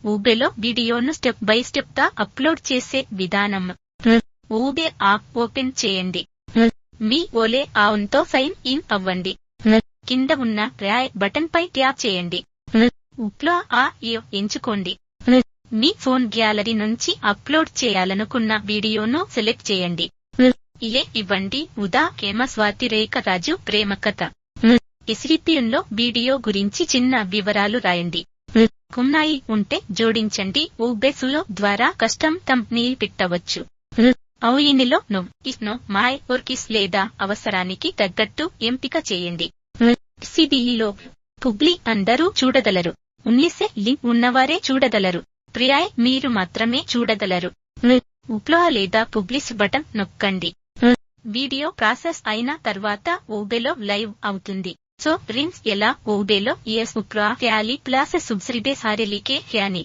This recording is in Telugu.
ఊబేలో వీడియోను స్టెప్ బై స్టెప్ గా అప్లోడ్ చేసే విధానం. ఊబే యాప్ ఓపెన్ చేయండి. మీ ఓలే అకౌంట్తో సైన్ ఇన్ అవ్వండి. కింద ఉన్న ట్రై బటన్ పై ట్యాప్ చేయండి. ఊబేలో ఆ యాప్ ఎంచుకోండి. మీ ఫోన్ గ్యాలరీ నుంచి అప్లోడ్ చేయాలనుకున్న వీడియోను సెలెక్ట్ చేయండి. ఇవ్వండి స్వాతి రేఖ రాజు ప్రేమ కథ. డిస్క్రిప్షన్లో వీడియో గురించి చిన్న వివరాలు రాయండి. కున్నాయి ఉంటే జోడించండి. ఊబేసులో ద్వారా కస్టమ్ థంబ్నెయిల్ పెట్టవచ్చు. ఇందులో నో మై వర్కిస్ లేదా అవసరానికి తగ్గట్టు ఎంపిక చేయండి. సిడిలో పబ్లిక్ అందరూ చూడగలరు. ఉన్నిసే లింక్ ఉన్నవారే చూడగలరు. ప్రియాయ్ మీరు మాత్రమే చూడగలరు. ఊబే లేదా పబ్లిష్ బటన్ నొక్కండి. వీడియో ప్రాసెస్ అయిన తర్వాత ఊబేలో లైవ్ అవుతుంది. సో ఫ్రెండ్స్ ఎలా ఊబేలో ఊబే చేయాలి ప్లస్ సబ్స్క్రైబ్ లికే హ్యాని